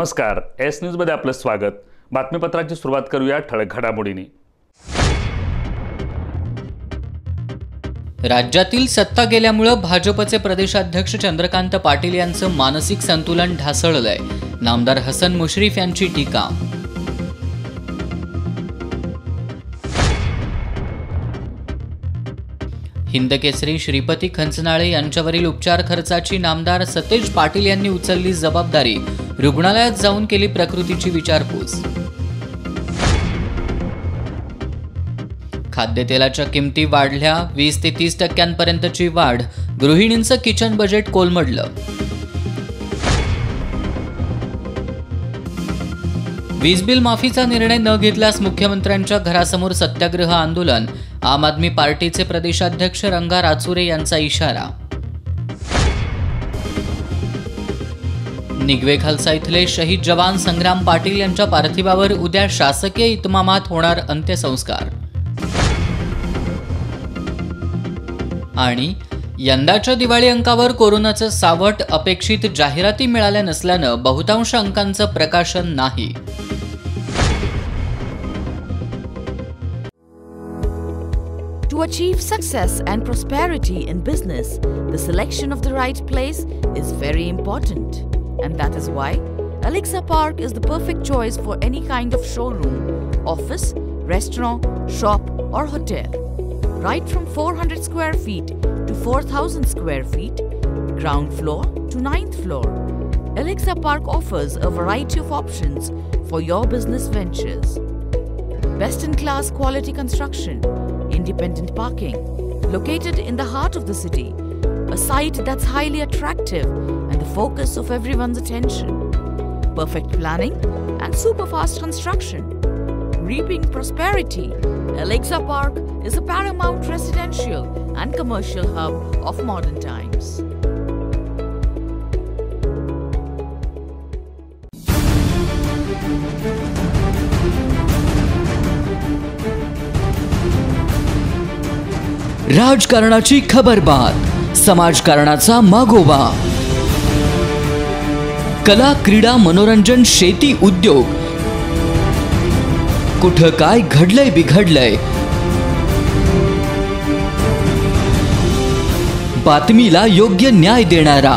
नमस्कार, एस न्यूजमध्ये आपलं स्वागत। बातमीपत्राची सुरुवात करूया ठळक घडामोडींनी। राज्यातील सत्ता गेल्यामुळे भाजपचे प्रदेशाध्यक्ष चंद्रकांत पाटील यांचं मानसिक संतुलन ढासळलंय। नामदार हसन मुश्रीफ यांची टीका। हिंदकेसरी श्रीपती खंचनाळे यांच्यावरील उपचार खर्चाची नामदार सतेज पाटील यांनी उचलली जबाबदारी। रुग्णालयात जाऊन केली प्रकृतीची विचारपूस। खाद्यतेलाच्या किमती वाढल्या, 20 ते 30% वाढ। गृहिणींचं किचन बजेट कोलमडलं। वीज बिल माफीचा निर्णय न घेतल्यास मुख्यमंत्र्यांच्या घरासमोर सत्याग्रह आंदोलन। आम आदमी पार्टीचे प्रदेशाध्यक्ष रंगा राचुरे यांचा इशारा। निगवे खालसा इथले शहीद जवान संग्राम पाटील यांच्या पार्थिवावर उद्या शासकीय इतमामात होणार अंत्यसंस्कार। आणि यंदाच्या दिवाळी अंकावर कोरोनाचं सावट, अपेक्षित जाहिराती मिळाल्या नसल्यानं बहुतांश अंकांचं प्रकाशन नाही। To achieve success and prosperity in business, the selection of the right place is very important. And that is why Alexa Park is the perfect choice for any kind of showroom, office, restaurant, shop or hotel. Right from 400 square feet to 4,000 square feet, ground floor to 9th floor, Alexa Park offers a variety of options for your business ventures. Best-in-class quality construction, independent parking, located in the heart of the city, a site that's highly attractive and the focus of everyone's attention. Perfect planning and super fast construction. Reaping prosperity, Alexa Park is a paramount residential and commercial hub of modern times. राजकारणाची खबरबात, समाजकारणाचा मागोवा, कला, क्रीडा, मनोरंजन, शेती, उद्योग, कुठं काय घडलंय बिघडलंय, बातमीला योग्य न्याय देणारा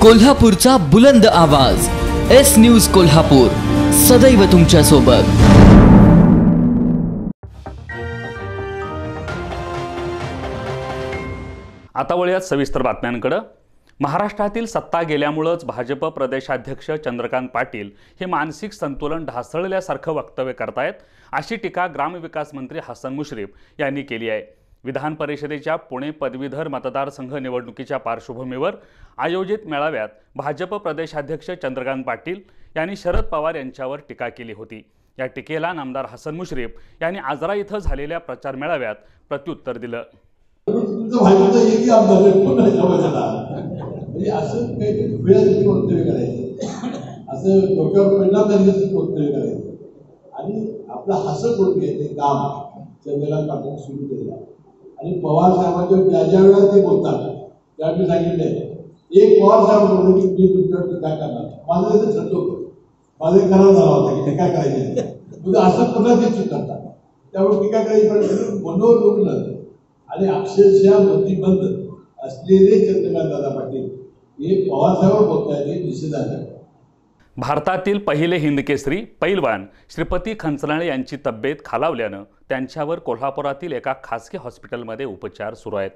कोल्हापूरचा बुलंद आवाज, एस न्यूज कोल्हापूर, सदैव तुमच्या सोबत। आता वळूयात सविस्तर बातम्यांकडे। महाराष्ट्रातील सत्ता गेल्यामुळेच भाजप प्रदेशाध्यक्ष चंद्रकांत पाटील हे मानसिक संतुलन ढासळल्यासारखं वक्तव्य करतायत, अशी टीका ग्रामविकास मंत्री हसन मुश्रीफ यांनी केली आहे। विधान परिषदेच्या पुणे पदवीधर मतदारसंघ निवडणुकीच्या पार्श्वभूमीवर आयोजित मेळाव्यात भाजप प्रदेशाध्यक्ष चंद्रकांत पाटील यांनी शरद पवार यांच्यावर टीका केली होती। या टीकेला नामदार हसन मुश्रीफ यांनी आजरा इथं झालेल्या प्रचार मेळाव्यात प्रत्युत्तर दिलं। तुमचं भाजपचं एकही आमदार म्हणजे असं काहीतरी खुळ्यासाठी वक्तव्य करायचं, असं डोक्यावर परिणाम झाल्यासाठी वक्तव्य करायचं आणि आपलं हसत होते ते काम चंद्रकांत पाटील सुरू केलं। आणि पवार साहेबांच्या ज्या वेळेला ते बोलतात त्यावेळी सांगितलंय, एक पवार साहेब बोलले की मी तुमच्यावर टीका करणार, माझं ते ठरलं होतं, माझं करार झाला होता की टीका करायची, असं पुन्हा ते करतात, त्यामुळे टीका करायची मनोरुग्ण आणि अक्षरशः प्रतिबंध असलेले चंद्रकांतदादा पाटील हे पवारसाहेब बोलतायत, हे निषेधार्ह आहे। भारतातील पहिले हिंदकेसरी पैलवान श्रीपती खंचनाळे यांची तब्येत खालावल्यानं त्यांच्यावर कोल्हापुरातील एका खासगी हॉस्पिटलमध्ये उपचार सुरू आहेत।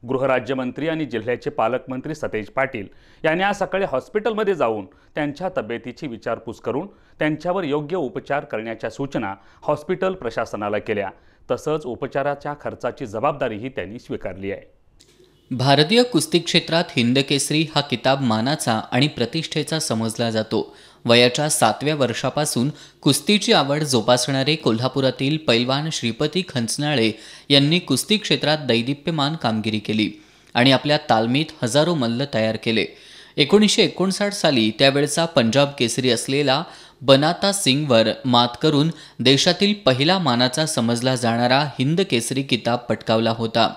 गृहराज्यमंत्री आणि जिल्ह्याचे पालकमंत्री सतेज पाटील यांनी आज सकाळी हॉस्पिटलमध्ये जाऊन त्यांच्या तब्येतीची विचारपूस करून त्यांच्यावर योग्य उपचार करण्याच्या सूचना हॉस्पिटल प्रशासनाला केल्या। तसंच उपचाराच्या खर्चाची जबाबदारीही त्यांनी स्वीकारली आहे। भारतीय कुस्ती क्षेत्रात हिंदकेसरी हा किताब मानाचा आणि प्रतिष्ठेचा समजला जातो। वयाच्या 7व्या वर्षापासून कुस्तीची आवड जोपासणारे कोल्हापुरातील पैलवान श्रीपती खंचनाळे यांनी कुस्ती क्षेत्रात दैदिप्यमान कामगिरी केली आणि आपल्या तालमीत हजारो मल्ल तयार केले। 1959 साली त्यावेळचा पंजाब केसरी असलेला बनाता सिंगवर मात करून देशातील पहिला मानाचा समजला जाणारा हिंद केसरी किताब पटकावला होता।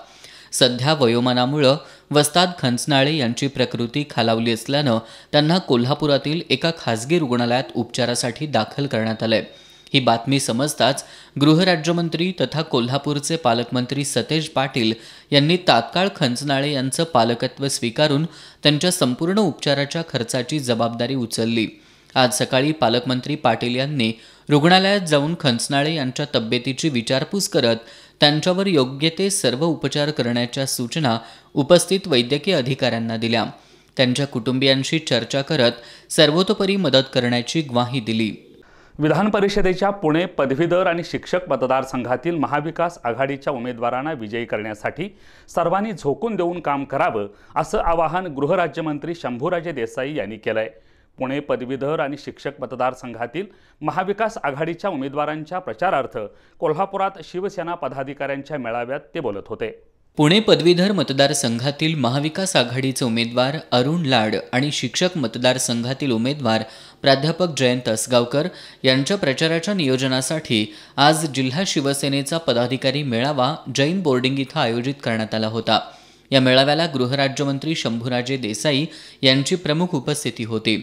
सध्या वयोमानामुळे वस्ताद खंचनाळे यांची प्रकृती खालावली असल्यानं त्यांना कोल्हापुरातील एका खासगी रुग्णालयात उपचारासाठी दाखल करण्यात आलंय। ही बातमी समजताच गृहराज्यमंत्री तथा कोल्हापूरचे पालकमंत्री सतेज पाटील यांनी तात्काळ खंचनाळे यांचं पालकत्व स्वीकारून त्यांच्या संपूर्ण उपचाराच्या खर्चाची जबाबदारी उचलली। आज सकाळी पालकमंत्री पाटील यांनी रुग्णालयात जाऊन खंचनाळे यांच्या तब्येतीची विचारपूस करत त्यांच्यावर योग्य ते सर्व उपचार करण्याच्या सूचना उपस्थित वैद्यकीय अधिकाऱ्यांना दिल्या। त्यांच्या कुटुंबियांशी चर्चा करत सर्वतोपरी मदत करण्याची ग्वाही दिली। विधान परिषदेच्या पुणे पदवीधर आणि शिक्षक मतदारसंघातील महाविकास आघाडीच्या उमेदवारांना विजयी करण्यासाठी सर्वांनी झोकून देऊन काम करावं असं आवाहन गृहराज्यमंत्री शंभूराजे देसाई यांनी केलंय। पुणे पदवीधर आणि शिक्षक मतदारसंघातील महाविकास आघाडीच्या उमेदवारांच्या प्रचारार्थ कोल्हापुरात शिवसेना पदाधिकाऱ्यांच्या मेळाव्यात ते बोलत होते। पुणे पदवीधर मतदारसंघातील महाविकास आघाडीचे उमेदवार अरुण लाड आणि शिक्षक मतदारसंघातील उमेदवार प्राध्यापक जयंत असगावकर यांच्या प्रचाराच्या नियोजनासाठी आज जिल्हा शिवसेनेचा पदाधिकारी मेळावा जैन बोर्डिंग इथं आयोजित करण्यात आला होता। या मेळाव्याला गृहराज्यमंत्री शंभूराजे देसाई यांची प्रमुख उपस्थिती होती।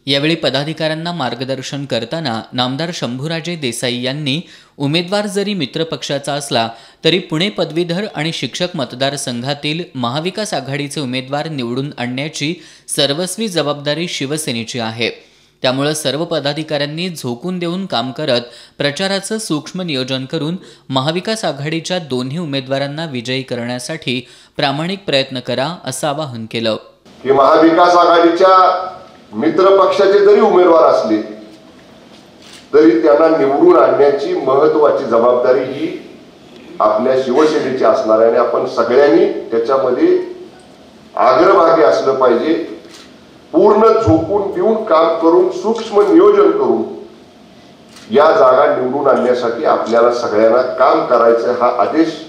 यावेळी पदाधिकाऱ्यांना मार्गदर्शन करताना नामदार शंभूराजे देसाई यांनी उमेदवार जरी मित्रपक्षाचा असला तरी पुणे पदवीधर आणि शिक्षक मतदारसंघातील महाविकास आघाडीचे उमेदवार निवडून आणण्याची सर्वस्वी जबाबदारी शिवसेनेची आहे। त्यामुळे सर्व पदाधिकाऱ्यांनी झोकून देऊन काम करत प्रचाराचं सूक्ष्म नियोजन करून महाविकास आघाडीच्या दोन्ही उमेदवारांना विजयी करण्यासाठी प्रामाणिक प्रयत्न करा असं आवाहन केलं। की महाविकास आघाडीच्या मित्र पक्षाचे जरी उमेदवार असले तरी त्यांना निवडून आणण्याची महत्त्वाची जबाबदारी ही आपल्या शिवसेनेची असणार आहे आणि आपण सगळ्यांनी त्याच्यामध्ये अग्रभागी असलं पाहिजे। पूर्ण झोकून देऊन काम करून सूक्ष्म नियोजन करून या जागा निवडून आणण्यासाठी आपल्याला सगळ्यांना काम करायचं हा आदेश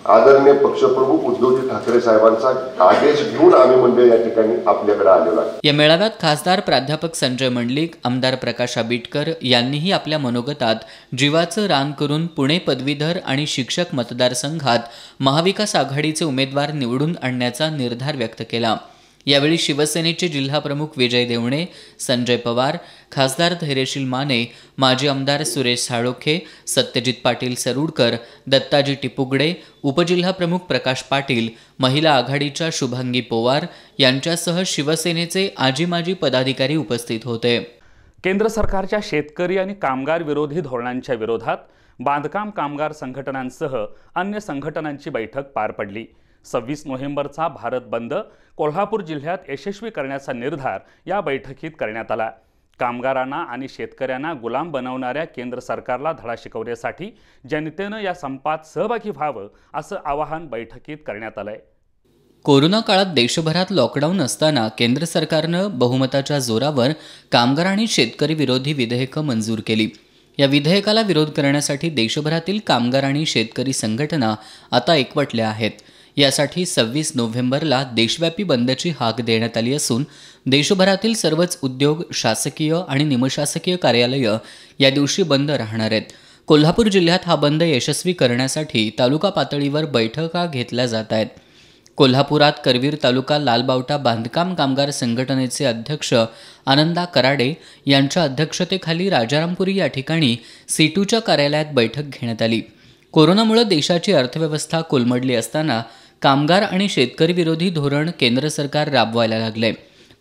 आदरणीय पक्षप्रमुख उद्धवजी ठाकरे साहेबांचा आदेश घेऊन आम्ही म्हणजे या ठिकाणी आपल्याकडे आलेलो आहे। या मेळाव्यात खासदार प्राध्यापक संजय मंडलिक, आमदार प्रकाश आबिटकर यांनीही आपल्या मनोगतात जीवाचं रान करून पुणे पदवीधर आणि शिक्षक मतदारसंघात महाविकास आघाडीचे उमेदवार निवडून आणण्याचा निर्धार व्यक्त केला। यावेळी शिवसेनेचे जिल्हाप्रमुख विजय देवणे, संजय पवार, खासदार धैर्यशील माने, माजी आमदार सुरेश साळोखे, सत्यजित पाटील सरुडकर, दत्ताजी टिपुगडे, उपजिल्हाप्रमुख प्रकाश पाटील, महिला आघाडीच्या शुभांगी पोवार यांच्यासह शिवसेनेचे आजी माजी पदाधिकारी उपस्थित होते। केंद्र सरकारच्या शेतकरी आणि कामगार विरोधी धोरणांच्या विरोधात बांधकाम कामगार संघटनांसह अन्य संघटनांची बैठक पार पडली। 26 नोव्हेंबरचा भारत बंद कोल्हापूर जिल्ह्यात यशस्वी करण्याचा निर्धार या बैठकीत करण्यात आला। कामगारांना आणि शेतकऱ्यांना गुलाम बनवणाऱ्या केंद्र सरकारला धडा शिकवण्यासाठी जनतेनं या संपात सहभागी व्हावं असं आवाहन बैठकीत करण्यात आलंय। कोरोना काळात देशभरात लॉकडाऊन असताना केंद्र सरकारनं बहुमताच्या जोरावर कामगार आणि शेतकरी विरोधी विधेयकं मंजूर केली। या विधेयकाला विरोध करण्यासाठी देशभरातील कामगार आणि शेतकरी संघटना आता एकवटल्या आहेत। यासाठी 26 नोव्हेंबरला देशव्यापी बंदची हाक देण्यात आली असून देशभरातील सर्वच उद्योग, शासकीय आणि निमशासकीय कार्यालयं या दिवशी बंद राहणार आहेत। कोल्हापूर जिल्ह्यात हा बंद यशस्वी करण्यासाठी तालुका पातळीवर बैठका घेतल्या जात आहेत। कोल्हापुरात करवीर तालुका लालबावटा बांधकाम कामगार संघटनेचे अध्यक्ष आनंदा कराडे यांच्या अध्यक्षतेखाली राजारामपुरी या ठिकाणी C2च्या कार्यालयात बैठक घेण्यात आली। कोरोनामुळे देशाची अर्थव्यवस्था कोलमडली असताना कामगार आणि शेतकरी विरोधी धोरण केंद्र सरकार राबवायला लागले,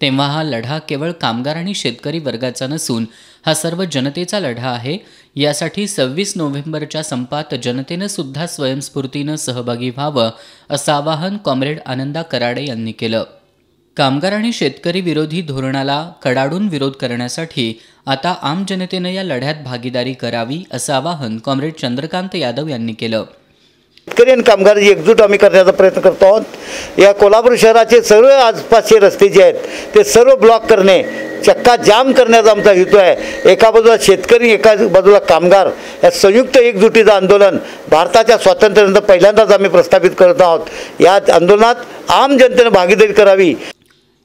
तेव्हा हा लढा केवळ कामगार आणि शेतकरी वर्गाचा नसून हा सर्व जनतेचा लढा आहे। यासाठी 26 नोव्हेंबरच्या संपात जनतेनं सुद्धा स्वयंस्फूर्तीनं सहभागी व्हावं असं आवाहन कॉम्रेड आनंदा कराडे यांनी केलं। कामगार आणि शेतकरी विरोधी धोरणाला कडाडून विरोध करण्यासाठी आता आम जनतेनं या लढ्यात भागीदारी करावी असं आवाहन कॉम्रेड चंद्रकांत यादव यांनी केलं। शेतकरी आणि कामगारांची एकजूट आम्ही करण्याचा प्रयत्न करतो आहोत। या कोल्हापूर शहराचे सर्व आसपासचे रस्ते जे आहेत ते सर्व ब्लॉक करणे, चक्का जाम करण्याचा आमचा हेतू आहे। एका बाजूला शेतकरी, एका बाजूला कामगार, या संयुक्त एकजुटीचं आंदोलन भारताच्या स्वातंत्र्यानंतर पहिल्यांदाच आम्ही प्रस्थापित करत आहोत। या आंदोलनात आम जनतेने भागीदारी करावी।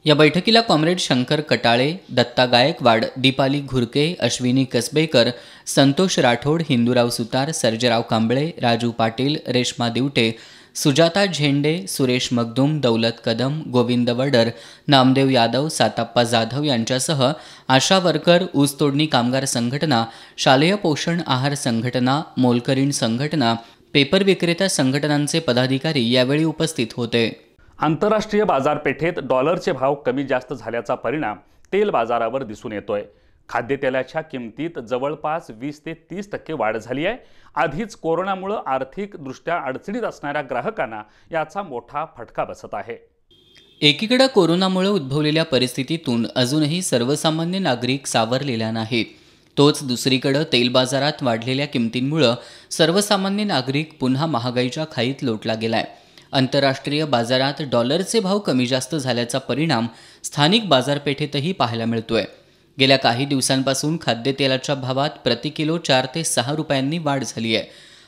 या बैठकीला कॉम्रेड शंकर कटाळे, दत्ता गायकवाड, दीपाली घुरके, अश्विनी कसबेकर, संतोष राठोड, हिंदूराव सुतार, सर्जेराव कांबळे, राजू पाटील, रेश्मा दिवटे, सुजाता झेंडे, सुरेश मगदूम, दौलत कदम, गोविंद वडर, नामदेव यादव, साताप्पा जाधव यांच्यासह आशा वर्कर, ऊसतोडणी कामगार संघटना, शालेय पोषण आहार संघटना, मोलकरीण संघटना, पेपर विक्रेता संघटनांचे पदाधिकारी यावेळी उपस्थित होते. आंतरराष्ट्रीय बाजारपेठेत डॉलरचे भाव कमी जास्त झाल्याचा परिणाम तेल बाजारावर दिसून येतोय. खाद्यतेलाच्या किमतीत जवळपास 20 ते 30% वाढ झाली आहे. आधीच कोरोनामुळे आर्थिकदृष्ट्या अडचणीत असणाऱ्या ग्राहकांना याचा मोठा फटका बसत आहे. एकीकडे कोरोनामुळे उद्भवलेल्या परिस्थितीतून अजूनही सर्वसामान्य नागरिक सावरलेला नाहीत. तोच दुसरीकडे तेल बाजारात वाढलेल्या किमतींमुळे सर्वसामान्य नागरिक पुन्हा महागाईच्या खाईत लोटला गेलाय. आंतरराष्ट्रीय बाजारात डॉलरचे भाव कमी जास्त झाल्याचा परिणाम स्थानिक बाजारपेठेतही पाहायला मिळतोय. गेल्या काही दिवसांपासून खाद्यतेलाच्या भावात प्रति किलो 4 ते 6 रुपयांनी वाढ झाली आहे.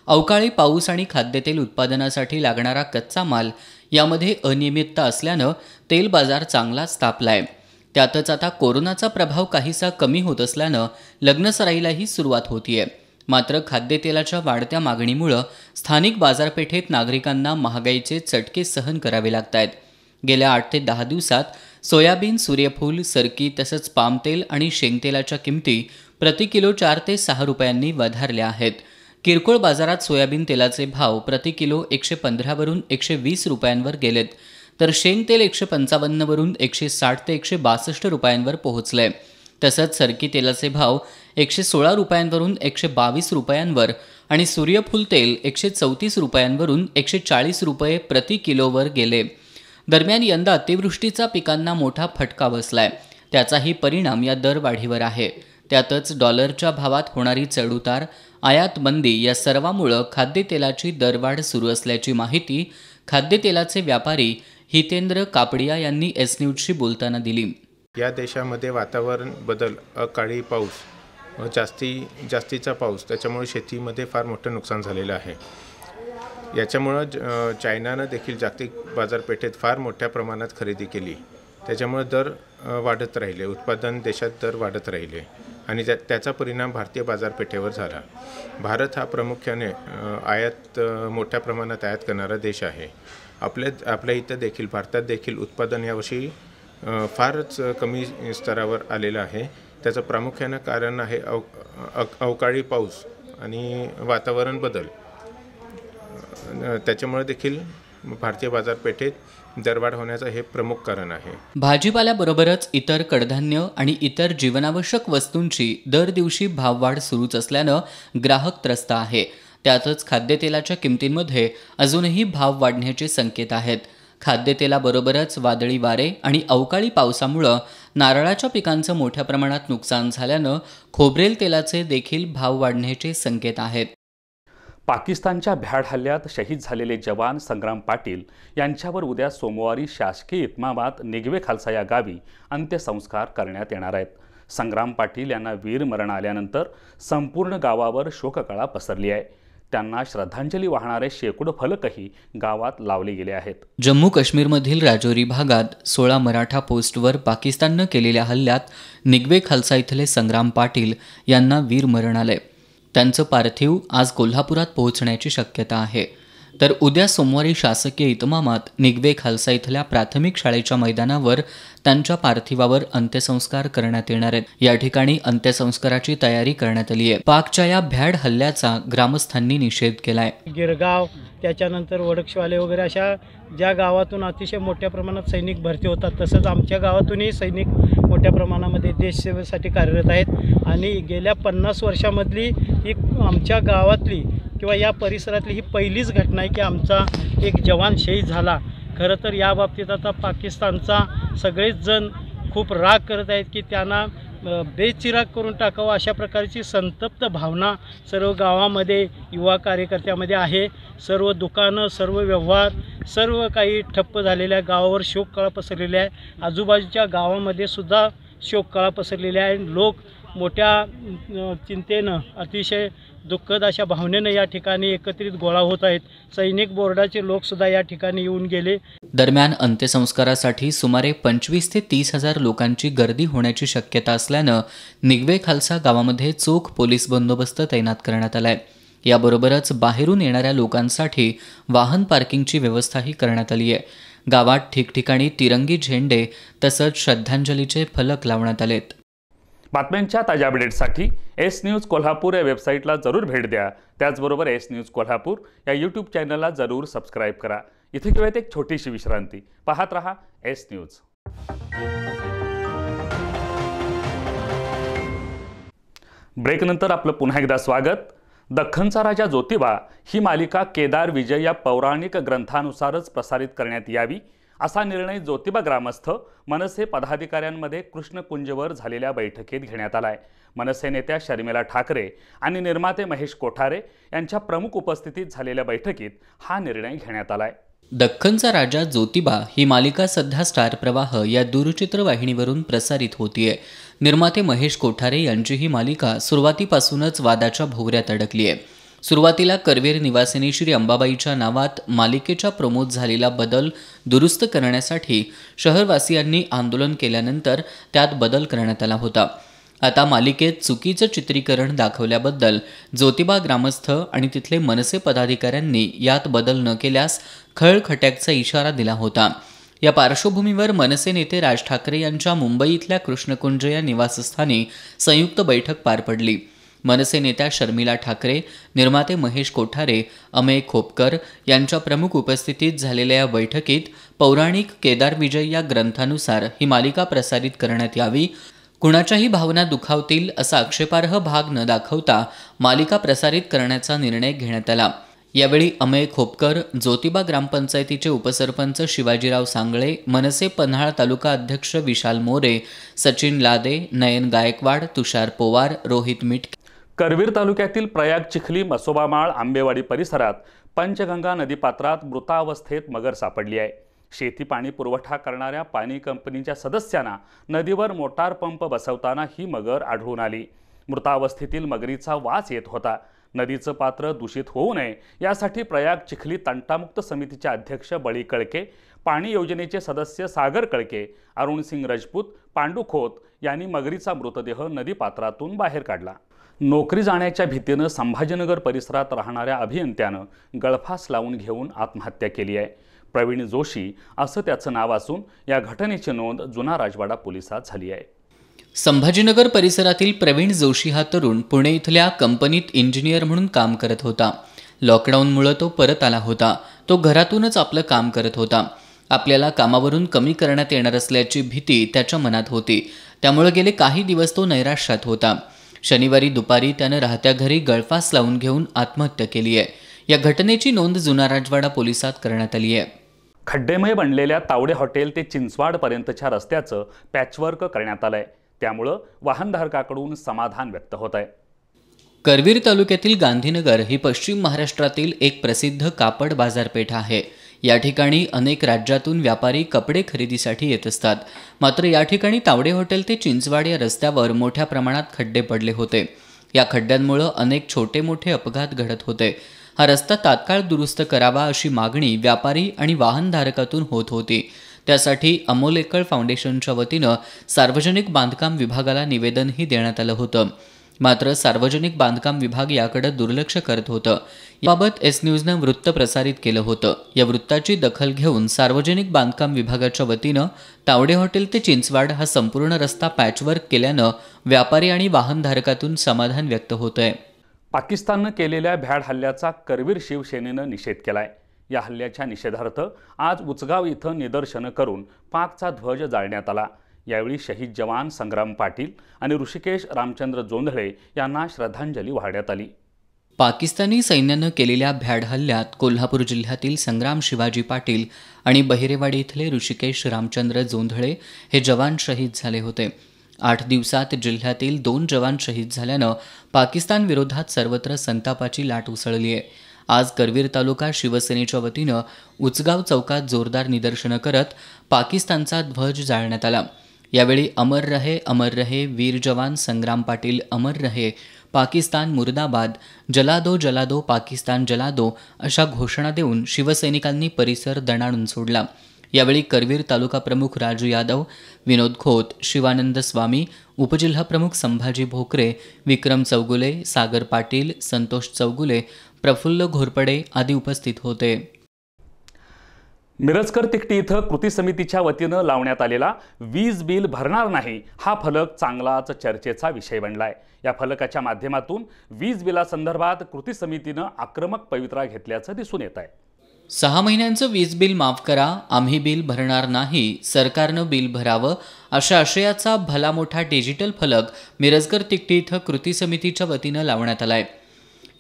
अवकाळी पाऊस आणि खाद्यतेल उत्पादनासाठी लागणारा कच्चा माल यामध्ये अनियमितता असल्यानं तेल बाजार चांगलाच तापलाय. त्यातच आता कोरोनाचा प्रभाव काहीसा कमी होत असल्यानं लग्नसराईलाही सुरुवात होतीये. मात्र खाद्यतेलाच्या वाढत्या मागणीमुळे स्थानिक बाजारपेठेत नागरिकांना महागाईचे चटके सहन करावे लागत आहेत. गेल्या 8 ते 10 दिवसात सोयाबीन, सूर्यफूल, सरकी तसंच पामतेल आणि शेंगतेलाच्या किमती प्रति किलो 4 ते 6 रुपयांनी वधारल्या आहेत. किरकोळ बाजारात सोयाबीन तेलाचे भाव प्रति किलो 115 वरून 120 रुपयांवर गेलेत, तर शेंगतेल 155 वरून 160 ते 162 रुपयांवर पोहोचले. तसंच सरकी तेलाचे भाव 116 रुपयांवरून 122 रुपयांवर आणि सूर्यफूल तेल 134 रुपयांवरून 140 रुपये प्रति किलोवर गेले. दरम्यान यंदा अतिवृष्टीचा पिकांना मोठा फटका बसलाय. त्याचाही परिणाम या दरवाढीवर आहे. त्यातच डॉलरच्या भावात होणारी चढउतार, आयात बंदी या सर्वामुळे खाद्यतेलाची दरवाढ सुरू असल्याची माहिती खाद्यतेलाचे व्यापारी हितेंद्र कापडिया यांनी एस न्यूजशी बोलताना दिली. या देशामध्ये वातावरण बदल, अकाळी पाऊस, जास्तीचा पाऊस, त्याच्यामुळे शेतीमध्ये फार मोठं नुकसान झालेलं आहे. याच्यामुळं चायनानं देखील जागतिक बाजारपेठेत फार मोठ्या प्रमाणात खरेदी केली. त्याच्यामुळे दर वाढत राहिले, उत्पादन देशात दर वाढत राहिले आणि त्याचा परिणाम भारतीय बाजारपेठेवर झाला. भारत हा प्रामुख्याने मोठ्या प्रमाणात आयात करणारा देश आहे. आपल्या इथं देखील, भारतात देखील उत्पादन यावर्षी फारच कमी स्तरावर आलेलं आहे. त्याचं प्रामुख्यानं कारण आहे अवकाळी पाऊस आणि वातावरण बदल. त्याच्यामुळे देखील भारतीय बाजारपेठेत दरवाढ होण्याचं हे प्रमुख कारण आहे. भाजीपाल्याबरोबरच इतर कडधान्य आणि इतर जीवनावश्यक वस्तूंची दर दिवशी भाववाढ सुरूच असल्यानं ग्राहक त्रस्त आहे. त्यातच खाद्यतेलाच्या किमतींमध्ये अजूनही भाव वाढण्याचे संकेत आहेत. खाद्यतेलाबरोबरच वादळी वारे आणि अवकाळी पावसामुळं नारळाच्या पिकांचं मोठ्या प्रमाणात नुकसान झाल्यानं खोबरेल तेलाचे देखील भाव वाढण्याचे संकेत आहेत. पाकिस्तानच्या भ्याड हल्ल्यात शहीद झालेले जवान संग्राम पाटील यांच्यावर उद्या सोमवारी शासकीय इतमामात निगवे खालसा या गावी अंत्यसंस्कार करण्यात येणार आहेत. संग्राम पाटील यांना वीरमरण आल्यानंतर संपूर्ण गावावर शोककळा पसरली आहे. त्यांना श्रद्धांजली वाहणारे शेकडो फलकही गावात लावले गेले आहेत. जम्मू काश्मीरमधील राजौरी भागात 16 मराठा पोस्टवर पाकिस्ताननं केलेल्या हल्ल्यात निगवे खालसा इथले संग्राम पाटील यांना वीरमरण आले. त्यांचं पार्थिव आज कोल्हापुरात पोहोचण्याची शक्यता आहे. तर उद्या सोमवारी शासकीय इतमामात निगवे खालसा इथल्या प्राथमिक शाळेच्या मैदानावर त्यांच्या पार्थिवावर अंत्यसंस्कार करण्यात येणार आहेत. या ठिकाणी अंत्यसंस्काराची तयारी करण्यात आली आहे. पाकच्या या भ्याड हल्ल्याचा ग्रामस्थांनी निषेध केलाय. गिरगाव, त्याच्यानंतर वडक्षवाले वगैरे अशा ज्या गावातून अतिशय मोठ्या प्रमाणात सैनिक भरती होतात, तसंच आमच्या गावातूनही सैनिक मोठ्या प्रमाणामध्ये देशसेवेसाठी कार्यरत आहेत. आणि गेल्या 50 वर्षामधली ही आमच्या गावातली किंवा या परिसरातली ही पहिलीच घटना आहे की आमचा एक जवान शहीद झाला. खरं तर या बाबतीत आता पाकिस्तानचा सगळेच जण खूप राग करत आहेत की त्यांना बेचिराग करून टाकावं, अशा प्रकारची संतप्त भावना सर्व गावामध्ये, युवा कार्यकर्त्यामध्ये आहे. सर्व दुकानं, सर्व व्यवहार, सर्व काही ठप्प झालेल्या, गावावर शोककळा पसरलेली आहे. आजूबाजूच्या गावामध्ये सुद्धा शोककळा पसरलेली आहे. लोक मोठ्या चिंतेनं अतिशय दुःखद अशा भावनेनं या ठिकाणी एकत्रित गोळा होत आहेत. सैनिक बोर्डाचे लोकसुद्धा या ठिकाणी येऊन गेले. दरम्यान अंत्यसंस्कारासाठी सुमारे 25 ते 30 हजार लोकांची गर्दी होण्याची शक्यता असल्यानं निगवे खालसा गावामध्ये चोख पोलीस बंदोबस्त तैनात करण्यात आलाय. याबरोबरच बाहेरून येणाऱ्या लोकांसाठी वाहन पार्किंगची व्यवस्थाही करण्यात आली आहे. गावात ठिकठिकाणी तिरंगी झेंडे तसंच श्रद्धांजलीचे फलक लावण्यात आलेत. बातम्यांच्या ताज्या अपडेट्ससाठी एस न्यूज कोल्हापूर या वेबसाईटला जरूर भेट द्या. त्याचबरोबर एस न्यूज कोल्हापूर या यूट्यूब चॅनलला जरूर सबस्क्राईब करा. इथे घेऊयात एक छोटीशी विश्रांती. पाहत रहा एस न्यूज. ब्रेकनंतर आपलं पुन्हा एकदा स्वागत. दख्खनचा राजा ज्योतिबा ही मालिका केदार विजय या पौराणिक ग्रंथानुसारच प्रसारित करण्यात यावी असा निर्णय ज्योतिबा ग्रामस्थ मनसे पदाधिकाऱ्यांमध्ये कृष्णकुंजवर झालेल्या बैठकीत घेण्यात आलाय. मनसे नेत्या शर्मिला ठाकरे आणि निर्माते महेश कोठारे यांच्या प्रमुख उपस्थितीत झालेल्या बैठकीत हा निर्णय घेण्यात आलाय. दख्खनचा राजा ज्योतिबा ही मालिका सध्या स्टार प्रवाह या दूरचित्रवाहिनीवरून प्रसारित होतीये. निर्माते महेश कोठारे यांची ही मालिका सुरुवातीपासूनच वादाच्या भोवऱ्यात अडकली आहे. सुरुवातीला करवीर निवासिनी श्री अंबाबाईच्या नावात मालिकेच्या प्रोमोत झालेला बदल दुरुस्त करण्यासाठी शहरवासियांनी आंदोलन केल्यानंतर त्यात बदल करण्यात आला होता. आता मालिकेत चुकीचं चित्रीकरण दाखवल्याबद्दल ज्योतिबा ग्रामस्थ आणि तिथले मनसे पदाधिकाऱ्यांनी यात बदल न केल्यास खळखट्याचा इशारा दिला होता. या पार्श्वभूमीवर मनसे नेते राज ठाकरे यांच्या मुंबई इथल्या कृष्णकुंज या निवासस्थानी संयुक्त बैठक पार पडली. मनसे नेत्या शर्मिला ठाकरे, निर्माते महेश कोठारे, अमेय खोपकर यांच्या प्रमुख उपस्थितीत झालेल्या या बैठकीत पौराणिक केदार विजय या ग्रंथानुसार ही मालिका प्रसारित करण्यात यावी, कुणाच्याही भावना दुखावतील असा आक्षेपार्ह भाग न दाखवता मालिका प्रसारित करण्याचा निर्णय घेण्यात आला. यावेळी अमेय खोपकर, ज्योतिबा ग्रामपंचायतीचे उपसरपंच शिवाजीराव सांगळे, मनसे पन्हाळ तालुका अध्यक्ष विशाल मोरे, सचिन लादे, नयन गायकवाड, तुषार पोवार, रोहित मिट. करवीर तालुक्यातील प्रयाग चिखली मसोबामाळ आंबेवाडी परिसरात पंचगंगा नदीपात्रात मृतावस्थेत मगर सापडली आहे. शेती पाणी पुरवठा करणाऱ्या पाणी कंपनीच्या सदस्यांना नदीवर मोटार पंप बसवताना ही मगर आढळून आली. मृतावस्थेतील मगरीचा वास येत होता. नदीचं पात्र दूषित होऊ नये यासाठी प्रयाग चिखली तंटामुक्त समितीचे अध्यक्ष बळी कळके, पाणी योजनेचे सदस्य सागर कळके, अरुणसिंग राजपूत, पांडू खोत यांनी मगरीचा मृतदेह नदीपात्रातून बाहेर काढला. नोकरी जाण्याच्या भीतीनं संभाजीनगर परिसरात राहणाऱ्या अभियंत्यानं गळफास लावून घेऊन आत्महत्या केली आहे. प्रवीण जोशी असं त्याचं नाव असून या घटनेची नोंद जुना राजवाडा पोलिसात झाली आहे. संभाजीनगर परिसरातील प्रवीण जोशी हा तरुण पुणे इथल्या कंपनीत इंजिनियर म्हणून काम करत होता. लॉकडाऊनमुळे तो परत आला होता. तो घरातूनच आपलं काम करत होता. आपल्याला कामावरून कमी करण्यात येणार असल्याची भीती त्याच्या मनात होती. त्यामुळे गेले काही दिवस तो नैराश्यात होता. शनिवारी दुपारी त्यानं राहत्या घरी गळफास लावून घेऊन आत्महत्या केली आहे. या घटनेची नोंद जुना राजवाडा पोलिसात करण्यात आली आहे. खड्डेमय बनलेल्या तावडे हॉटेल ते चिंचवाडपर्यंतच्या रस्त्याचं पॅचवर्क करण्यात आलंय. त्यामुळं वाहनधारकाकडून समाधान व्यक्त होत आहे. करवीर तालुक्यातील गांधीनगर ही पश्चिम महाराष्ट्रातील एक प्रसिद्ध कापड बाजारपेठ आहे. या ठिकाणी अनेक राज्यातून व्यापारी कपडे खरेदीसाठी येत असतात. मात्र या ठिकाणी तावडे हॉटेल ते चिंचवाड या रस्त्यावर मोठ्या प्रमाणात खड्डे पडले होते. या खड्ड्यांमुळे अनेक छोटे मोठे अपघात घडत होते. हा रस्ता तात्काळ दुरुस्त करावा अशी मागणी व्यापारी आणि वाहनधारकातून होत होती. त्यासाठी अमोलेकर फाउंडेशनच्या वतीनं सार्वजनिक बांधकाम विभागाला निवेदनही देण्यात आलं होतं. मात्र सार्वजनिक बांधकाम विभाग याकडे दुर्लक्ष करत होतं. याबाबत एस न्यूजनं वृत्त प्रसारित केलं होतं. या वृत्ताची दखल घेऊन सार्वजनिक बांधकाम विभागाच्या वतीनं तावडे हॉटेल ते चिंचवाड हा संपूर्ण रस्ता पॅचवर्क केल्यानं व्यापारी आणि वाहनधारकातून समाधान व्यक्त होतंय. पाकिस्ताननं केलेल्या भ्याड हल्ल्याचा करवीर शिवसेनेनं निषेध केलाय. या हल्ल्याच्या निषेधार्थ आज उचगाव इथं निदर्शनं करून पाकचा ध्वज जाळण्यात आला. यावेळी शहीद जवान संग्राम पाटील आणि ऋषिकेश रामचंद्र जोंधळे यांना श्रद्धांजली वाहण्यात आली. पाकिस्तानी सैन्यानं केलेल्या भ्याड हल्ल्यात कोल्हापूर जिल्ह्यातील संग्राम शिवाजी पाटील आणि बहिरेवाडी इथले ऋषिकेश रामचंद्र जोंधळे हे जवान शहीद झाले होते. 8 दिवसात जिल्ह्यातील 2 जवान शहीद झाल्यानं पाकिस्तान विरोधात सर्वत्र संतापाची लाट उसळली आहे. आज करवीर तालुका शिवसेनेच्या वतीनं उचगाव चौकात जोरदार निदर्शनं करत पाकिस्तानचा ध्वज जाळण्यात आला. यावेळी अमर रहे वीर जवान संग्राम पाटील अमर रहे, पाकिस्तान मुर्दाबाद, जलादो जलादो पाकिस्तान जलादो अशा घोषणा देऊन शिवसैनिकांनी परिसर दणाणून सोडला. यावेळी करवीर तालुका प्रमुख राजू यादव, विनोद खोत, शिवानंद स्वामी, उपजिल्हा प्रमुख संभाजी भोकरे, विक्रम चौगुले, सागर पाटील, संतोष चौगुले, प्रफुल्ल घोरपडे आदी उपस्थित होते. मिरजकर तिकटी इथं कृती समितीच्या वतीनं लावण्यात आलेला वीज बिल भरणार नाही हा फलक चांगलाच चर्चेचा विषय बनलाय. या फलकाच्या माध्यमातून वीज बिलासंदर्भात कृती समितीनं आक्रमक पवित्रा घेतल्याचं दिसून येत आहे. 6 महिन्यांचं वीज बिल माफ करा, आम्ही बिल भरणार नाही, सरकारनं बिल भरावं अशा आशयाचा भला मोठा डिजिटल फलक मिरजकर तिकटी इथं कृती समितीच्या वतीनं लावण्यात आलाय.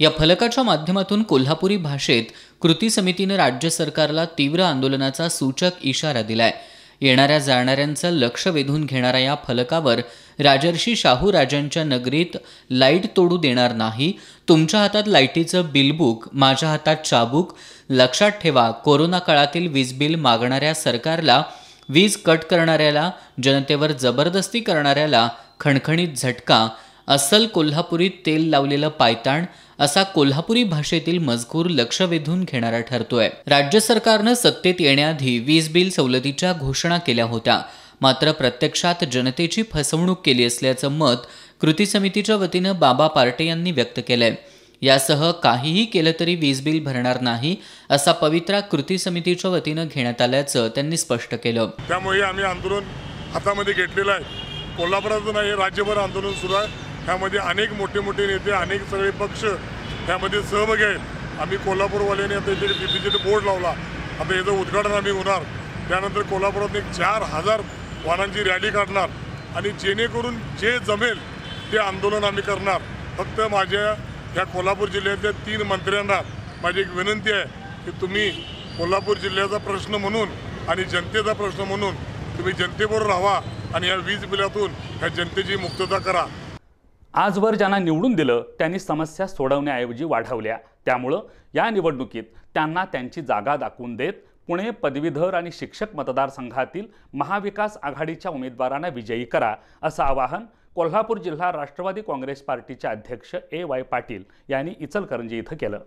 या फलकाच्या माध्यमातून कोल्हापुरी भाषेत कृती समितीनं राज्य सरकारला तीव्र आंदोलनाचा सूचक इशारा दिलाय. येणाऱ्या जाणाऱ्यांचं लक्ष वेधून घेणाऱ्या या फलकावर राजर्षी शाहू राजांच्या नगरीत लाईट तोडू देणार नाही, तुमच्या हातात लाईटीचं बिलबुक, माझ्या हातात चाबूक, लक्षात ठेवा कोरोना काळातील वीज बिल मागणाऱ्या सरकारला, वीज कट करणाऱ्याला, जनतेवर जबरदस्ती करणाऱ्याला खणखणीत झटका, अस्सल कोल्हापुरी तेल लावलेलं पायताण असा कोल्हापुरी भाषेतील मजकूर लक्ष वेधून घेणारा ठरतोय. राज्य सरकारनं सत्तेत येण्याआधी वीज बिल सवलतीच्या घोषणा केल्या होत्या, मात्र प्रत्यक्षात जनतेची फसवणूक केली असल्याचं मत कृती समितीच्या वतीनं बाबा पार्टे यांनी व्यक्त केलंय. यासह काहीही केलं तरी वीज बिल भरणार नाही असा पवित्रा कृती समितीच्या वतीनं घेण्यात आल्याचं त्यांनी स्पष्ट केलं. त्यामुळे आम्ही आंदोलन हातामध्ये घेतलेलं आहे. कोल्हापुरातून हे राज्यभर आंदोलन सुरू आहे. त्यामध्ये अनेक मोठे मोठे नेते, अनेक सगळे पक्ष त्यामध्ये सहभागी आहेत. आम्ही कोल्हापूरवाल्यांनी आता इथे डिजिटल बोर्ड लावला. आता याचं उद्घाटन आम्ही होणार. त्यानंतर कोल्हापुरात 4000 वाहनांची रॅली काढणार आणि जेणेकरून जे जमेल ते आंदोलन आम्ही करणार. फक्त माझ्या या कोल्हापूर जिल्ह्यातल्या 3 मंत्र्यांना माझी एक विनंती आहे की तुम्ही कोल्हापूर जिल्ह्याचा प्रश्न म्हणून आणि जनतेचा प्रश्न म्हणून तुम्ही जनतेबरोबर राहा आणि या वीज बिलातून ह्या जनतेची मुक्तता करा. आजवर ज्यांना निवडून दिलं त्यांनी समस्या सोडवण्याऐवजी वाढवल्या. त्यामुळं या निवडणुकीत त्यांना त्यांची जागा दाखवून देत पुणे पदवीधर आणि शिक्षक मतदारसंघातील महाविकास आघाडीच्या उमेदवारांना विजयी करा असं आवाहन कोल्हापूर जिल्हा राष्ट्रवादी काँग्रेस पार्टीचे अध्यक्ष A.Y. पाटील यांनी इचलकरंजी इथं केलं.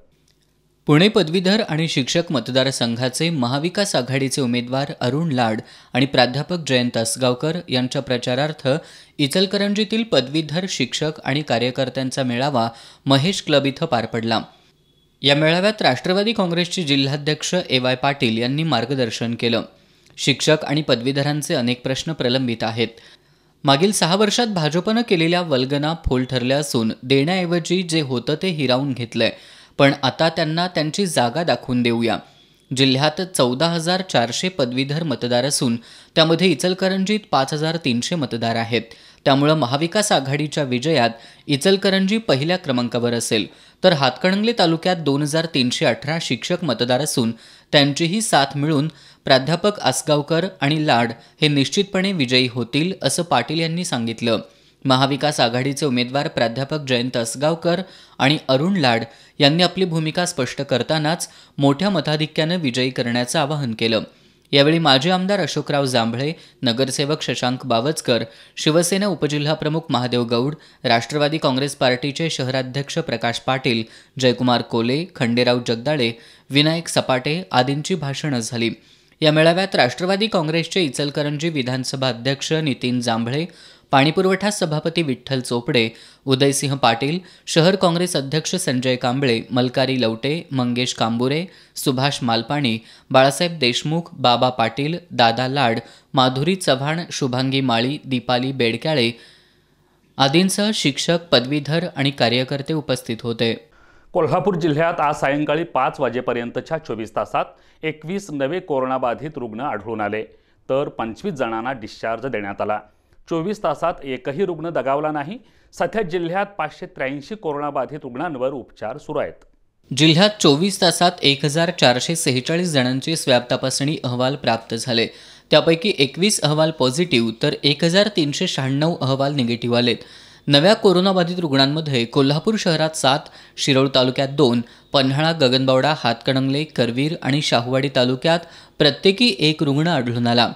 पुणे पदवीधर आणि शिक्षक मतदारसंघाचे महाविकास आघाडीचे उमेदवार अरुण लाड आणि प्राध्यापक जयंत असगावकर यांच्या प्रचारार्थ इचलकरंजीतील पदवीधर शिक्षक आणि कार्यकर्त्यांचा मेळावा महेश क्लब इथं पार पडला. या मेळाव्यात राष्ट्रवादी काँग्रेसचे जिल्हाध्यक्ष A.Y. पाटील यांनी मार्गदर्शन केलं. शिक्षक आणि पदवीधरांचे अनेक प्रश्न प्रलंबित आहेत. मागील 6 वर्षात भाजपनं केलेल्या वल्गना फोल ठरल्या असून देण्याऐवजी जे होतं ते हिरावून घेतलंय, पण आता त्यांना त्यांची जागा दाखवून देऊया. जिल्ह्यात 14,400 पदवीधर मतदार असून त्यामध्ये इचलकरंजीत 5,300 मतदार आहेत. त्यामुळे महाविकास आघाडीच्या विजयात इचलकरंजी पहिल्या क्रमांकावर असेल, तर हातकणंगले तालुक्यात 2,318 शिक्षक मतदार असून त्यांचीही साथ मिळून प्राध्यापक आसगावकर आणि लाड हे निश्चितपणे विजयी होतील असं पाटील यांनी सांगितलं. महाविकास आघाडीचे उमेदवार प्राध्यापक जयंत असगावकर आणि अरुण लाड यांनी आपली भूमिका स्पष्ट करतानाच मोठ्या मताधिक्यानं विजयी करण्याचं आवाहन केलं. यावेळी माजी आमदार अशोकराव जांभळे, नगरसेवक शशांक बावचकर, शिवसेना उपजिल्हाप्रमुख महादेव गौड, राष्ट्रवादी काँग्रेस पार्टीचे शहराध्यक्ष प्रकाश पाटील, जयकुमार कोले, खंडेराव जगदाळे, विनायक सपाटे आदींची भाषणं झाली. या मेळाव्यात राष्ट्रवादी काँग्रेसचे इचलकरंजी विधानसभा अध्यक्ष नितीन जांभळे, पाणीपुरवठा सभापती विठ्ठल चोपडे, उदयसिंह पाटील, शहर काँग्रेस अध्यक्ष संजय कांबळे, मलकारी लवटे, मंगेश कांबुरे, सुभाष मालपाणी, बाळासाहेब देशमुख, बाबा पाटील, दादा लाड, माधुरी चव्हाण, शुभांगी माळी, दीपाली बेडक्याळे आदींसह शिक्षक, पदवीधर आणि कार्यकर्ते उपस्थित होते. कोल्हापूर जिल्ह्यात आज सायंकाळी 5 वाजेपर्यंतच्या 24 तासात 21 नवे कोरोनाबाधित रुग्ण आढळून आले, तर 25 जणांना डिस्चार्ज देण्यात आला. 24 तासात एकही रुग्ण दगावला नाही. सध्या जिल्ह्यात 583 कोरोनाबाधित रुग्णांवर उपचार सुरू आहेत. जिल्ह्यात 24 तासात 1,446 जणांचे स्वॅब तपासणी अहवाल प्राप्त झाले. त्यापैकी 21 अहवाल पॉझिटिव्ह तर 1,396 अहवाल निगेटिव्ह आलेत. नव्या कोरोनाबाधित रुग्णांमध्ये कोल्हापूर शहरात 7, शिरोळ तालुक्यात 2, पन्हाळा, गगनबावडा, हातकणंगले, करवीर आणि शाहूवाडी तालुक्यात प्रत्येकी 1 रुग्ण आढळून आला.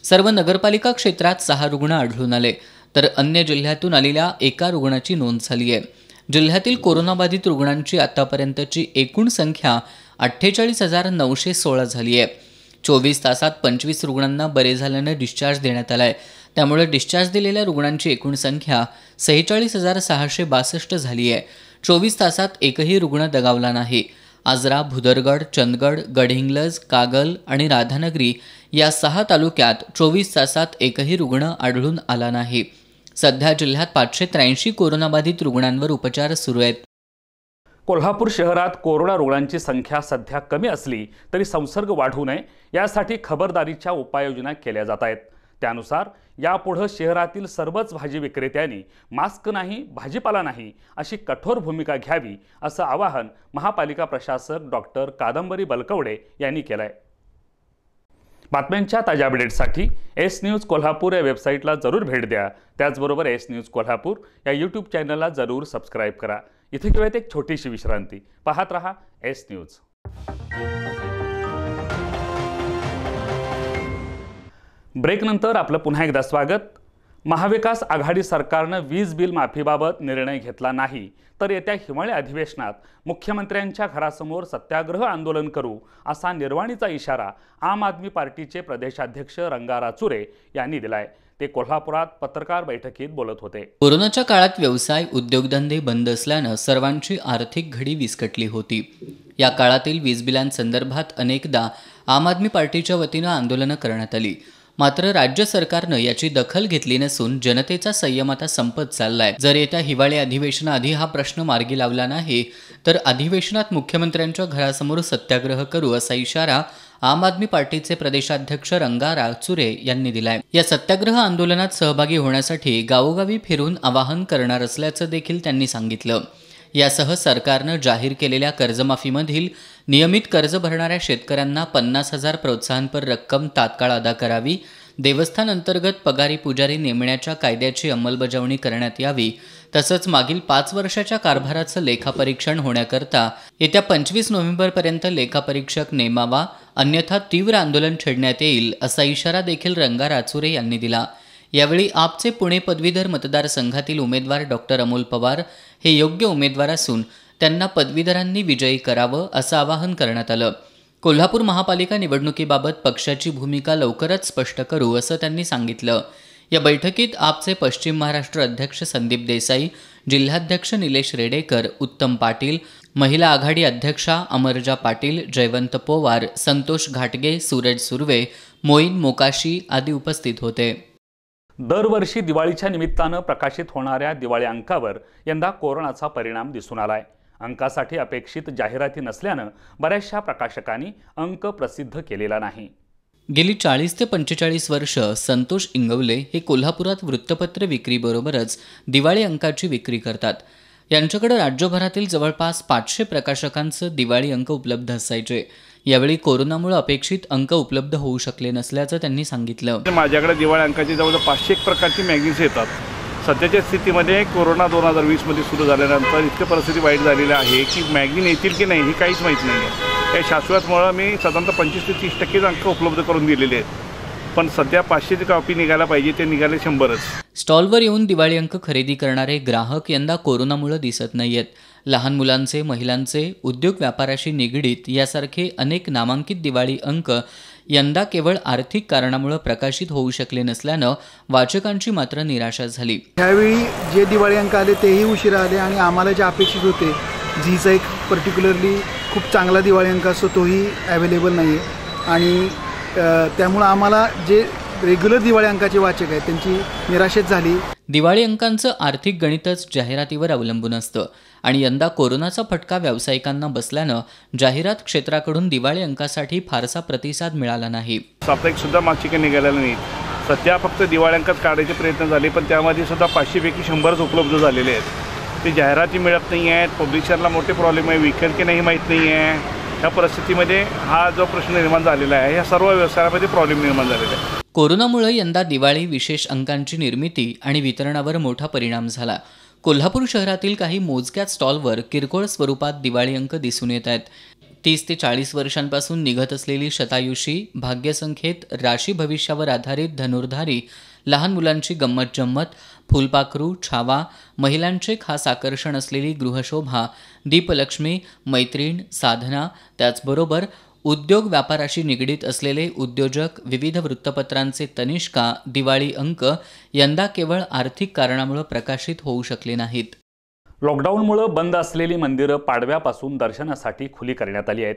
सर्व नगरपालिका क्षेत्रात 6 रुग्ण आढळून आले, तर अन्य जिल्ह्यातून आलेल्या एका रुग्णाची नोंद झाली आहे. जिल्ह्यातील कोरोनाबाधित रुग्णांची आतापर्यंतची एकूण संख्या 48,916 झाली आहे. 24 तासात 25 रुग्णांना बरे झाल्यानं डिस्चार्ज देण्यात आला आहे. त्यामुळे डिस्चार्ज दिलेल्या रुग्णांची एकूण संख्या 46,662 झाली आहे. 24 तासात एकही रुग्ण दगावला नाही. आजरा, भुदरगड, चंदगड, गडहिंग्लज, कागल आणि राधानगरी या 6 तालुक्यात 24 तासात एकही रुग्ण आढळून आला नाही. सध्या जिल्ह्यात 583 कोरोनाबाधित रुग्णांवर उपचार सुरू आहेत. कोल्हापूर शहरात कोरोना रुग्णांची संख्या सध्या कमी असली तरी संसर्ग वाढू नये यासाठी खबरदारीच्या उपाययोजना केल्या जात आहेत. त्यानुसार यापुढे शहरातील सर्वच भाजी विक्रेत्यांनी मास्क नाही, भाजीपाला नाही अशी कठोर भूमिका घ्यावी असं आवाहन महापालिका प्रशासक डॉक्टर कादंबरी बलकवडे यांनी केलं आहे. बातम्यांच्या ताज्या अपडेट्ससाठी एस न्यूज कोल्हापूर या वेबसाईटला जरूर भेट द्या. त्याचबरोबर एस न्यूज कोल्हापूर या यूट्यूब चॅनलला जरूर सबस्क्राईब करा. इथे घेऊयात एक छोटीशी विश्रांती. पाहत रहा एस न्यूज. ब्रेकनंतर आपलं पुन्हा एकदा स्वागत. महाविकास आघाडी सरकारनं वीज बिल माफीबाबत निर्णय घेतला नाही तर येत्या हिवाळी अधिवेशनात मुख्यमंत्र्यांच्या घरासमोर सत्याग्रह आंदोलन करू असा निर्वाणीचा इशारा आम आदमी पार्टीचे प्रदेशाध्यक्ष रंगारा चुरे यांनी दिलाय. ते कोल्हापुरात पत्रकार बैठकीत बोलत होते. कोरोनाच्या काळात व्यवसाय उद्योगधंदे बंद असल्यानं सर्वांची आर्थिक घडी विस्कटली होती. या काळातील वीज बिलांसंदर्भात अनेकदा आम आदमी पार्टीच्या वतीनं आंदोलनं करण्यात आली. मात्र राज्य सरकारनं याची दखल घेतली नसून जनतेचा संयम आता संपत चाललाय. जर येत्या हिवाळी अधिवेशनाआधी हा प्रश्न मार्गी लावला नाही तर अधिवेशनात मुख्यमंत्र्यांच्या घरासमोर सत्याग्रह करू असा इशारा आम आदमी पार्टीचे प्रदेशाध्यक्ष रंगारा चुरे यांनी दिलाय. या सत्याग्रह आंदोलनात सहभागी होण्यासाठी गावोगावी फिरून आवाहन करणार असल्याचं देखील त्यांनी सांगितलं. यासह सरकारनं जाहीर केलेल्या कर्जमाफीमधील नियमित कर्ज भरणाऱ्या शेतकऱ्यांना 50,000 प्रोत्साहनपर रक्कम तात्काळ अदा करावी, देवस्थान अंतर्गत पगारी पुजारी नेमण्याच्या कायद्याची अंमलबजावणी करण्यात यावी, तसंच मागील 5 वर्षाच्या कारभाराचं लेखापरीक्षण होण्याकरता येत्या 25 नोव्हेंबरपर्यंत लेखापरीक्षक नेमावा, अन्यथा तीव्र आंदोलन छेडण्यात येईल असा इशारा देखील रंगारा चुरे यांनी दिला. यावेळी आपचे पुणे पदवीधर मतदारसंघातील उमेदवार डॉक्टर अमोल पवार हे योग्य उमेदवार असून त्यांना पदवीधरांनी विजयी करावं असं आवाहन करण्यात आलं. कोल्हापूर महापालिका निवडणुकीबाबत पक्षाची भूमिका लवकरच स्पष्ट करू असं त्यांनी सांगितलं. या बैठकीत आपचे पश्चिम महाराष्ट्र अध्यक्ष संदीप देसाई, जिल्हाध्यक्ष निलेश रेडेकर, उत्तम पाटील, महिला आघाडी अध्यक्षा अमरजा पाटील, जयवंत पोवार, संतोष घाटगे, सूरज सुर्वे, मोईन मोकाशी आदी उपस्थित होते. दरवर्षी दिवाळीच्या निमित्तानं प्रकाशित होणाऱ्या दिवाळी अंकावर यंदा कोरोनाचा परिणाम दिसून आलाय. अंकासाठी अपेक्षित जाहिराती नसल्यानं बऱ्याचशा प्रकाशकांनी अंक प्रसिद्ध केलेला नाही. गेली 40 ते 45 वर्ष संतोष इंगवले हे कोल्हापुरात वृत्तपत्र विक्रीबरोबरच दिवाळी अंकाची विक्री करतात. यांच्याकडे राज्यभरातील जवळपास 500 प्रकाशकांचं दिवाळी अंक उपलब्ध असायचे. यावेळी कोरोनामुळे अपेक्षित अंक उपलब्ध होऊ शकले नसल्याचं त्यांनी सांगितलं. माझ्याकडे दिवाळी अंकाची जवळजवळ 500 प्रकारची मॅगझिन्स येतात. सध्याच्या स्थितीमध्ये कोरोना 2020मध्ये सुरू झाल्यानंतर इतकी परिस्थिती वाईट झालेली आहे की मॅगझिन येतील की नाही हे काहीच माहीत नाही आहे. या शाश्वतमुळं मी साधारणतः 25 ते 30% अंक उपलब्ध करून दिलेले आहेत. पण सध्या 500 कॉपी निघायला पाहिजे, ते निघाले 100च. स्टॉलवर येऊन दिवाळी अंक खरेदी करणारे ग्राहक यंदा कोरोनामुळे दिसत नाहीयेत. लहान मुलांचे, महिलांचे, उद्योग व्यापाराशी निगडीत यासारखे अनेक नामांकित दिवाळी अंक यंदा केवळ आर्थिक कारणामुळे प्रकाशित होऊ शकले नसल्यानं वाचकांची मात्र निराशा झाली. त्यावेळी जे दिवाळी अंक आले तेही उशिरा आले आणि आम्हाला जे अपेक्षित होते, झीचा एक पर्टिक्युलरली खूप चांगला दिवाळी अंक असतो तोही अवेलेबल नाही आहे आणि त्यामुळे आम्हाला जे रेग्युलर दिवाळी अंकाचे वाचक आहेत त्यांची निराशेच झाली. दिवाळी अंकांचं आर्थिक गणितच जाहिरातीवर अवलंबून असतं आणि यंदा कोरोनाचा फटका व्यावसायिकांना बसल्यानं जाहिरात क्षेत्राकडून दिवाळी अंकासाठी फारसा प्रतिसाद मिळाला नाही. साप्ताहिक सुद्धा मागची काही निघालेलं नाही. सध्या फक्त दिवाळी अंकात काढायचे प्रयत्न झाले, पण त्यामध्ये सुद्धा 500 पैकी 100च उपलब्ध झालेले आहेत. ते जाहिराती मिळत नाही आहेत. पब्लिशरला मोठे प्रॉब्लेम आहे, विकेल की नाही माहीत नाही आहे. या परिस्थितीमध्ये हा जो प्रश्न निर्माण झालेला आहे, या सर्व व्यवसायामध्ये प्रॉब्लेम निर्माण झालेला आहे. कोरोनामुळे यंदा दिवाळी विशेष अंकांची निर्मिती आणि वितरणावर मोठा परिणाम झाला. कोल्हापूर शहरातील काही मोजक्या स्टॉलवर किरकोळ स्वरूपात दिवाळी अंक दिसून येत आहेत. 30 ते 40 वर्षांपासून निघत असलेली शतायुषी, भाग्यसंख्येत राशी भविष्यावर आधारित धनुर्धारी, लहान मुलांची गंमत जम्मत, फुलपाखरू, छावा, महिलांचे खास आकर्षण असलेली गृहशोभा, दीपलक्ष्मी, मैत्रीण, साधना, त्याचबरोबर उद्योग व्यापाराशी निगडीत असलेले उद्योजक, विविध वृत्तपत्रांचे तनिष्का, दिवाळी अंक यंदा केवळ आर्थिक कारणामुळे प्रकाशित होऊ शकले नाहीत. लॉकडाऊनमुळे बंद असलेली मंदिरं पाडव्यापासून दर्शनासाठी खुली करण्यात आली आहेत.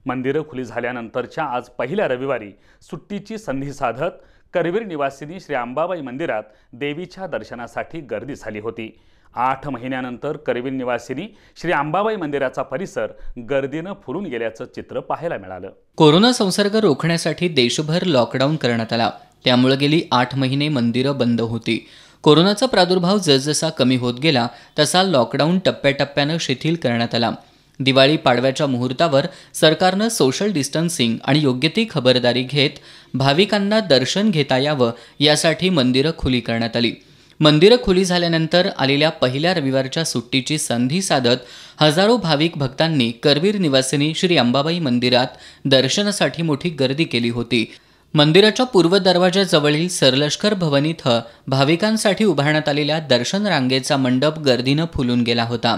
मंदिरं खुली झाल्यानंतरच्या आज पहिल्या रविवारी सुट्टीची संधी साधत करवीर निवासिनी श्री अंबाबाई मंदिरात देवीच्या दर्शनासाठी गर्दी झाली होती. 8 महिन्यानंतर करवीर निवासिनी श्री अंबाबाई मंदिराचा परिसर गर्दीनं फुलून गेल्याचं चित्र पाहायला मिळालं. कोरोना संसर्ग रोखण्यासाठी देशभर लॉकडाऊन करण्यात आला. त्यामुळे गेली 8 महिने मंदिरं बंद होती. कोरोनाचा प्रादुर्भाव जसजसा कमी होत गेला तसा लॉकडाऊन टप्प्याटप्प्यानं शिथिल करण्यात आला. दिवाळी पाडव्याच्या मुहूर्तावर सरकारनं सोशल डिस्टन्सिंग आणि योग्य ती खबरदारी घेत भाविकांना दर्शन घेता यावं यासाठी मंदिरं खुली करण्यात आली. मंदिरं खुली झाल्यानंतर आलेल्या पहिल्या रविवारच्या सुट्टीची संधी साधत हजारो भाविक भक्तांनी करवीर निवासिनी श्री अंबाबाई मंदिरात दर्शनासाठी मोठी गर्दी केली होती. मंदिराच्या पूर्व दरवाजाजवळील सरलष्कर भवन इथं भाविकांसाठी उभारण्यात आलेल्या दर्शन रांगेचा मंडप गर्दीनं फुलून गेला होता.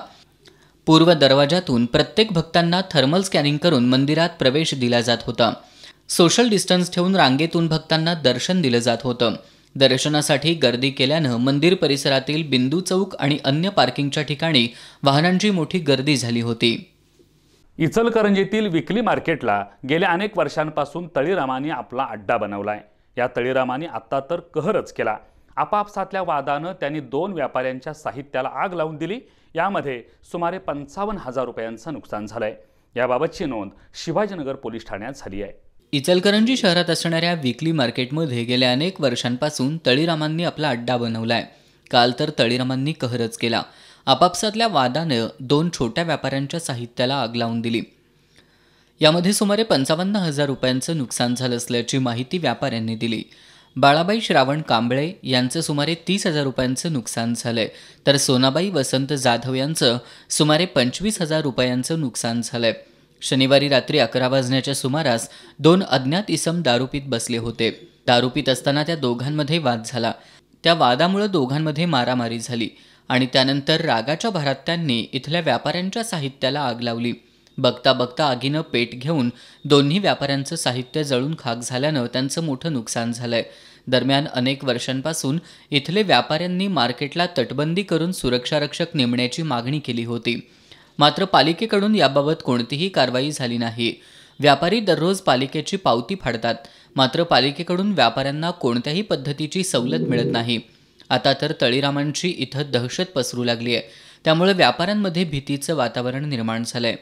पूर्व दरवाजातून प्रत्येक भक्तांना थर्मल स्कॅनिंग करून मंदिरात प्रवेश दिला जात होता. सोशल डिस्टन्स ठेवून रांगेतून भक्तांना दर्शन दिलं जात होतं. दर्शनासाठी गर्दी केल्यानं मंदिर परिसरातील बिंदू चौक आणि अन्य पार्किंगच्या ठिकाणी वाहनांची मोठी गर्दी झाली होती. इचलकरंजीतील विकली मार्केटला गेल्या अनेक वर्षांपासून तळीरामांनी आपला अड्डा बनवलाय. या तळीरामांनी आता तर कहरच केला. आपापसातल्या वादानं त्यांनी 2 व्यापाऱ्यांच्या साहित्याला आग लावून दिली. यामध्ये सुमारे 55,000 रुपयांचं नुकसान झालंय. याबाबतची नोंद शिवाजीनगर पोलीस ठाण्यात झाली आहे. इचलकरंजी शहरात असणाऱ्या विकली मार्केटमध्ये गेल्या अनेक वर्षांपासून तळीरामांनी आपला अड्डा बनवलाय. काल तर तळीरामांनी कहरच केला. आपापसातल्या वादानं 2 छोट्या व्यापाऱ्यांच्या साहित्याला आग लावून दिली. यामध्ये सुमारे 55,000 रुपयांचं नुकसान झालं असल्याची माहिती व्यापाऱ्यांनी दिली. बाळाबाई श्रावण कांबळे यांचं सुमारे 30,000 रुपयांचं नुकसान झालंय, तर सोनाबाई वसंत जाधव यांचं सुमारे 25,000 रुपयांचं नुकसान झालंय. शनिवारी रात्री 11 वाजण्याच्या सुमारास 2 अज्ञात इसम दारू पीत बसले होते. दारू पीत असताना त्या दोघांमध्ये वाद झाला. त्या वादामुळे दोघांमध्ये मारामारी झाली आणि त्यानंतर रागाच्या भरात त्यांनी इथल्या व्यापाऱ्यांच्या साहित्याला आग लावली. बघता बघता आगीनं पेट घेऊन दोन्ही व्यापाऱ्यांचं साहित्य जळून खाक झाल्यानं त्यांचं मोठं नुकसान झालंय. दरम्यान अनेक वर्षांपासून इथले व्यापाऱ्यांनी मार्केटला तटबंदी करून सुरक्षारक्षक नेमण्याची मागणी केली होती. मात्र पालिकेकडून याबाबत कोणतीही कारवाई झाली नाही. व्यापारी दररोज पालिकेची पावती फाडतात, मात्र पालिकेकडून व्यापाऱ्यांना कोणत्याही पद्धतीची सवलत मिळत नाही. आता तर तळीरामांची इथं दहशत पसरू लागली आहे. त्यामुळे व्यापाऱ्यांमध्ये भीतीचं वातावरण निर्माण झालंय.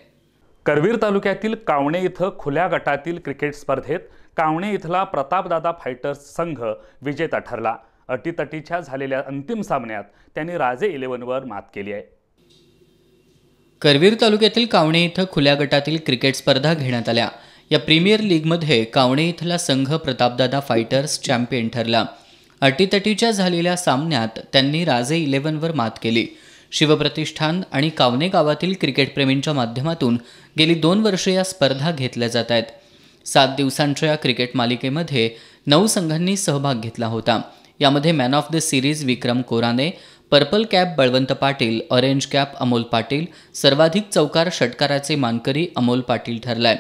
करवीर तालुक्यातील कावणे इथं खुल्या गटातील क्रिकेट स्पर्धेत कावणे इथला प्रतापदादा फायटर्स संघ विजेता ठरला. अटीतटीच्या झालेल्या अंतिम सामन्यात त्यांनी राजे 11वर मात केली आहे. करवीर तालुक्यातील कावणे इथं खुल्या गटातील क्रिकेट स्पर्धा घेण्यात आल्या. या प्रीमियर लीगमध्ये कावणे इथला संघ प्रतापदादा फायटर्स चॅम्पियन ठरला. अटीतटीच्या झालेल्या सामन्यात त्यांनी राजे 11वर मात केली. शिवप्रतिष्ठान आणि कावणे गावातील क्रिकेटप्रेमींच्या माध्यमातून गेली 2 वर्षे या स्पर्धा घेतल्या जात आहेत. 7 दिवसांच्या या क्रिकेट मालिकेमध्ये 9 संघांनी सहभाग घेतला होता. यामध्ये man of the series Vikram Korane, purple cap Balwant Patil, orange cap Amol Patil, सर्वाधिक चौकार षटकाराचे मानकरी अमोल पाटील ठरलाय.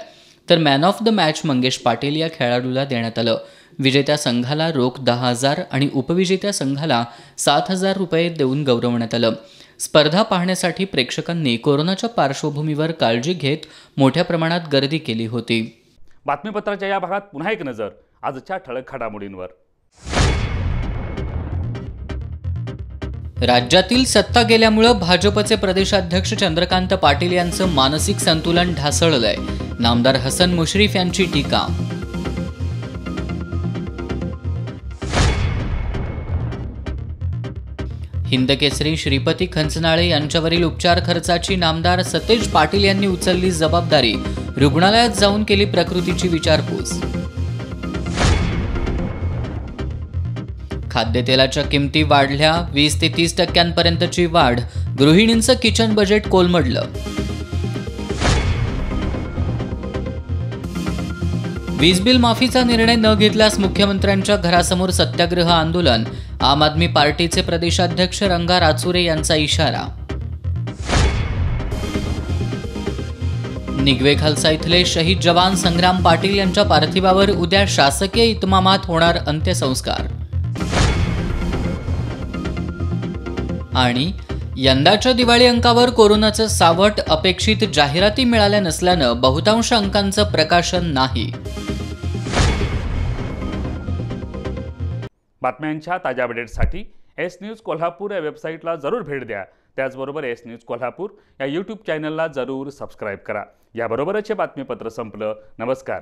तर man of the match Mangesh Patil या खेळाडूला देण्यात आलं. विजेत्या संघाला रोख 10,000 आणि उपविजेत्या संघाला 7,000 रुपये देऊन गौरवण्यात आलं. स्पर्धा पाहण्यासाठी प्रेक्षकांनी कोरोनाच्या पार्श्वभूमीवर काळजी घेत मोठ्या प्रमाणात गर्दी केली होती. बातमीपत्राच्या या भागात पुन्हा एक नजर आजच्या ठळक घडामोडींवर. राज्यातील सत्ता गेल्यामुळे भाजपचे प्रदेशाध्यक्ष चंद्रकांत पाटील यांचं मानसिक संतुलन ढासळलंय. नामदार हसन मुश्रीफ यांची टीका. हिंदकेसरी श्रीपती खंचनाळे यांच्यावरील उपचार खर्चाची नामदार सतेज पाटील यांनी उचलली जबाबदारी. रुग्णालयात जाऊन केली प्रकृतीची विचारपूस. खाद्यतेलाच्या किमती वाढल्या. 20 ते 30% वाढ. गृहिणींचं किचन बजेट कोलमडलं. वीज बिल माफीचा निर्णय न घेतल्यास मुख्यमंत्र्यांच्या घरासमोर सत्याग्रह आंदोलन, आम आदमी पार्टीचे प्रदेशाध्यक्ष रंगा राचुरे यांचा इशारा. निगवे खालसा इथले शहीद जवान संग्राम पाटील यांच्या पार्थिवावर उद्या शासकीय इतमामात होणार अंत्यसंस्कार. आणि यंदाच्या दिवाळी अंकावर कोरोनाचं सावट, अपेक्षित जाहिराती मिळाल्या नसल्यानं बहुतांश अंकांचं प्रकाशन नाही. बातम्यांच्या ताज्या अपडेट्ससाठी एस न्यूज कोल्हापूर या वेबसाईटला जरूर भेट द्या. त्याचबरोबर एस न्यूज कोल्हापूर या यूट्यूब चॅनलला जरूर सबस्क्राईब करा. याबरोबरच हे बातमीपत्र संपलं. नमस्कार.